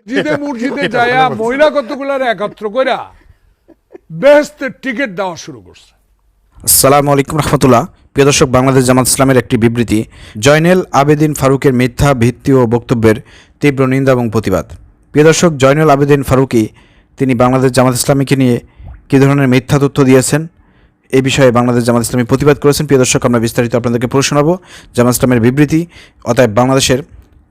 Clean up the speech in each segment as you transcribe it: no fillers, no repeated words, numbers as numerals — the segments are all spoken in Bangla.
জিদে মুর্শিদে যায়া মহিলা কতগুলার একত্র কইরা বেহেশতের টিকিট দেওয়া শুরু করছে। আসসালামু আলাইকুম রহমতুল্লাহ। প্রিয় দর্শক, বাংলাদেশ জামাত ইসলামের একটি বিবৃতি, জয়নুল আবেদিন ফারুকের মিথ্যা ভিত্তি ও বক্তব্যের তীব্র নিন্দা এবং প্রতিবাদ। প্রিয় দর্শক, জয়নুল আবেদিন ফারুকি তিনি বাংলাদেশ জামাত ইসলামীকে নিয়ে কী ধরনের মিথ্যা তথ্য দিয়েছেন এই বিষয়ে বাংলাদেশ জামাত ইসলামী প্রতিবাদ করেছেন। প্রিয় দর্শক, আমরা বিস্তারিত আপনাদেরকে পড়ে শোনাবো জামাত ইসলামের বিবৃতি। অতএব বাংলাদেশের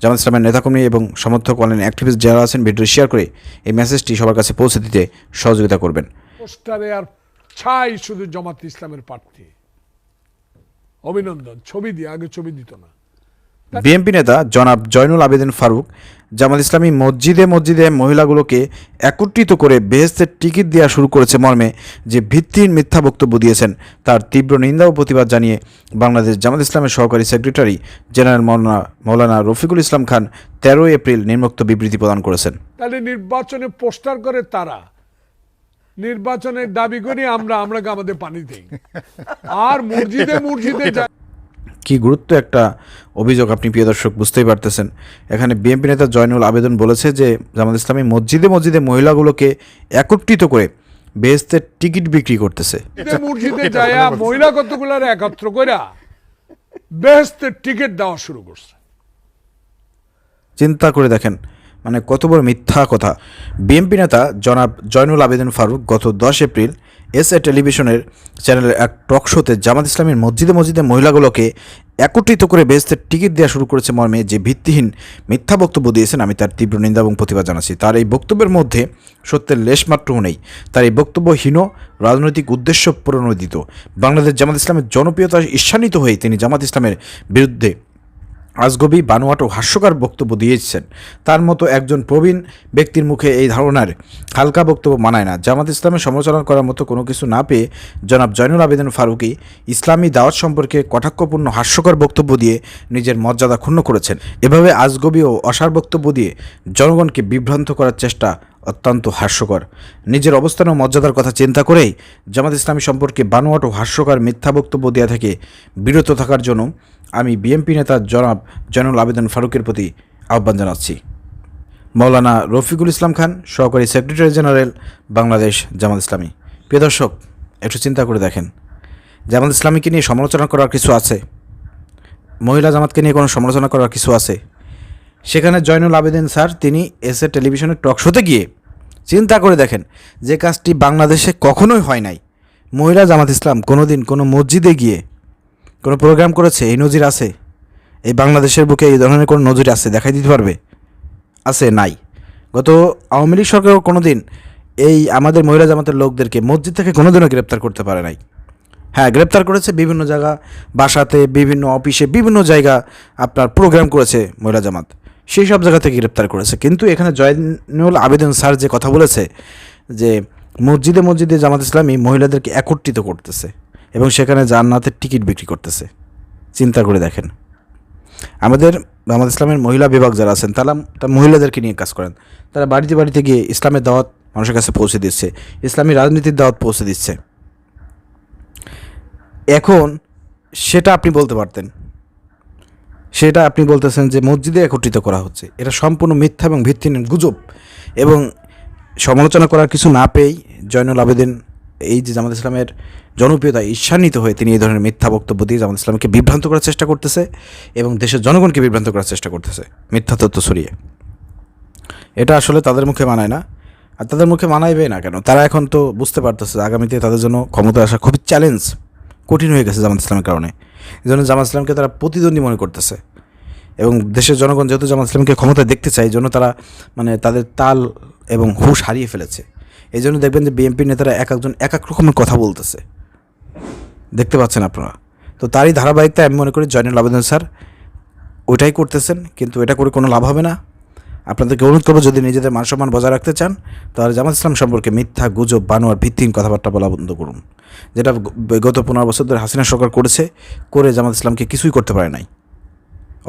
জামাত ইসলামের নেতাকর্মী এবং সমর্থক অনলাইন অ্যাক্টিভিস্ট যারা আছেন, ভিডিও শেয়ার করে এই মেসেজটি সবার কাছে পৌঁছে দিতে সহযোগিতা করবেন। পোস্টারে আর ছাই শুধু জামাত ইসলামের প্রার্থী অভিনন্দন ছবি দিয়ে, আগে ছবি দিত না। বিএনপি নেতা জনাব জয়নুল আবেদিন ফারুক জামাত ইসলামী মসজিদে মসজিদে মহিলাগুলোকে একত্রিত করে বেহেশতের টিকিট দেওয়া শুরু করেছে মর্মে যে ভিত্তিহীন মিথ্যা বক্তব্য দিয়েছেন তার তীব্র নিন্দা ও প্রতিবাদ জানিয়ে বাংলাদেশ জামাত ইসলামের সহকারী সেক্রেটারি জেনারেল মৌলানা রফিকুল ইসলাম খান 13 এপ্রিল নিম্নোক্ত বিবৃতি প্রদান করেছেন। তাহলে নির্বাচনে পোস্টার করে তারা নির্বাচনের দাবি করি আমরা আমাদের পানি দেই, আর মসজিদে কি গুরুত্ব একটা অভিযোগ আপনি প্রিয় দর্শক বুঝতেই পারতেছেন। এখানে বিএনপি নেতা জয়নুল আবেদিন বলেছে যে জামাত ইসলামী মসজিদে মসজিদে মহিলাগুলোকে একত্রিত করে বেহেশতের টিকিট বিক্রি করতেছে। মসজিদে যায়া মহিলা কতগুলার একত্র কইরা বেহেশতের টিকিট দেওয়া শুরু করছে। চিন্তা করে দেখেন, মানে কত বড় মিথ্যা কথা। বিএনপি নেতা জনাব জয়নুল আবেদিন ফারুক গত 10 এপ্রিল এসএ টেলিভিশনের চ্যানেলের এক টক শোতে জামাত ইসলামের মসজিদে মসজিদে মহিলাগুলোকে একত্রিত করে বেহেশতের টিকিট দেওয়া শুরু করেছে মর্মে যে ভিত্তিহীন মিথ্যা বক্তব্য দিয়েছেন আমি তার তীব্র নিন্দা এবং প্রতিবাদ জানাচ্ছি। তার এই বক্তব্যের মধ্যে সত্যের লেশমাত্রও নেই। তার এই বক্তব্য হীন, রাজনৈতিক উদ্দেশ্য প্রণোদিত। বাংলাদেশ জামাত ইসলামের জনপ্রিয়তা ঈর্ষান্বিত হয়ে তিনি জামাত ইসলামের বিরুদ্ধে আজগবি, বানোয়াট ও হাস্যকর বক্তব্য দিয়েছেন। তার মতো একজন প্রবীণ ব্যক্তির মুখে এই ধরনের হালকা বক্তব্য মানায় না। জামাত ইসলামের সমালোচনা করার মতো কোনো কিছু না পেয়ে জনাব জয়নুল আবেদিন ফারুকি ইসলামী দাওয়াত সম্পর্কে কটাক্ষপূর্ণ হাস্যকর বক্তব্য দিয়ে নিজের মর্যাদা ক্ষুণ্ণ করেছেন। এভাবে আজগবি ও অসার বক্তব্য দিয়ে জনগণকে বিভ্রান্ত করার চেষ্টা অত্যন্ত হাস্যকর। নিজের অবস্থান ও মর্যাদার কথা চিন্তা করেই জামাত ইসলামী সম্পর্কে বানোয়াট ও হাস্যকর মিথ্যা বক্তব্য দেওয়া থেকে বিরত থাকার জন্য আমি বিএনপি নেতা জনাব জয়নুল আবেদিন ফারুকের প্রতি আহ্বান জানাচ্ছি। মৌলানা রফিকুল ইসলাম খান, সহকারী সেক্রেটারি জেনারেল, বাংলাদেশ জামাত ইসলামী। প্রিয় দর্শক, একটু চিন্তা করে দেখেন, জামাত ইসলামীকে নিয়ে সমালোচনা করার কিছু আছে? মহিলা জামাতকে নিয়ে কোনো সমালোচনা করার কিছু আছে? সেখানে জয়নুল আবেদিন স্যার তিনি এসএ টেলিভিশনের টক শোতে গিয়ে চিন্তা করে দেখেন, যে কাজটি বাংলাদেশে কখনোই হয় নাই। মহিলা জামাত ইসলাম কোনো দিন কোনো মসজিদে গিয়ে কোনো প্রোগ্রাম করেছে? এই নজির আছে? এই বাংলাদেশের বুকে এই ধরনের কোনো নজির আছে? দেখাই দিতে পারবে? আছে? নাই। গত আওয়ামী লীগ সরকারও কোনো দিন এই আমাদের মহিলা জামাতের লোকদেরকে মসজিদ থেকে কোনো দিনও গ্রেপ্তার করতে পারে নাই। হ্যাঁ, গ্রেপ্তার করেছে বিভিন্ন জায়গা, বাসাতে, বিভিন্ন অফিসে, বিভিন্ন জায়গা আপনার প্রোগ্রাম করেছে মহিলা জামাত, সেই সব জায়গা থেকে গ্রেপ্তার করেছে। কিন্তু এখানে জয়নুল আবেদিন স্যার যে কথা বলেছে যে মসজিদে মসজিদে জামাত ইসলামী মহিলাদেরকে একত্রিত করতেছে এবং সেখানে জান্নাতের টিকিট বিক্রি করতেছে। চিন্তা করে দেখেন, আমাদের জামাত ইসলামের মহিলা বিভাগ যারা আছেন তারা মহিলাদেরকে নিয়ে কাজ করেন। তারা বাড়িতে বাড়িতে গিয়ে ইসলামের দাওয়াত মানুষের কাছে পৌঁছে দিচ্ছে, ইসলামী রাজনীতির দাওয়াত পৌঁছে দিচ্ছে। এখন সেটা আপনি বলতে পারতেন, সেটা আপনি বলতেছেন যে মসজিদে একত্রিত করা হচ্ছে। এটা সম্পূর্ণ মিথ্যা এবং ভিত্তিহীন গুজব। এবং সমালোচনা করার কিছু না পেয়েই জয়নুল আবেদিন এই যে জামাত ইসলামের জনপ্রিয়তা ঈর্ষান্বিত হয়ে তিনি এই ধরনের মিথ্যা বক্তব্য দিয়ে জামাত ইসলামকে বিভ্রান্ত করার চেষ্টা করতেছে এবং দেশের জনগণকে বিভ্রান্ত করার চেষ্টা করতেছে মিথ্যা তথ্য ছড়িয়ে। এটা আসলে তাদের মুখে মানায় না, আর তাদের মুখে মানাইবে না কেন? তারা এখন তো বুঝতে পারতেছে আগামীতে তাদের জন্য ক্ষমতায় আসা খুবই চ্যালেঞ্জ, কঠিন হয়ে গেছে জামাত ইসলামের কারণে। এই জন্য জামাত ইসলামকে তারা প্রতিদ্বন্দ্বী মনে করতেছে এবং দেশের জনগণ যেহেতু জামাত ইসলামকে ক্ষমতায় দেখতে চায়, এই জন্য তারা মানে তাদের তাল এবং হুঁশ হারিয়ে ফেলেছে। এই জন্য দেখবেন যে বিএনপির নেতারা এক একজন এক এক রকমের কথা বলতেছে, দেখতে পাচ্ছেন আপনারা। তো তারই ধারাবাহিকতা আমি মনে করি জয়নুল আবেদিন স্যার ওইটাই করতেছেন, কিন্তু এটা করে কোনো লাভ হবে না। আপনাদেরকে অনুরোধ করবো, যদি নিজেদের মান সম্মান বজায় রাখতে চান তাহলে জামাত ইসলাম সম্পর্কে মিথ্যা, গুজব, বানোয়ার, ভিত্তিহীন কথাবার্তা বলা বন্ধ করুন। যেটা গত 15 বছর ধরে হাসিনা সরকার করে জামাত ইসলামকে কিছুই করতে পারে নাই।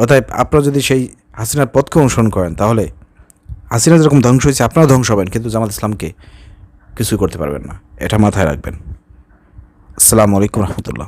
অতএব আপনারা যদি সেই হাসিনার পথকে অনুসরণ করেন তাহলে হাসিনা যেরকম ধ্বংস হয়েছে আপনারা ধ্বংস হবেন, কিন্তু জামাত ইসলামকে কিছুই করতে পারবেন না। এটা মাথায় রাখবেন। আসসালামু আলাইকুম রহমতুল্লাহ।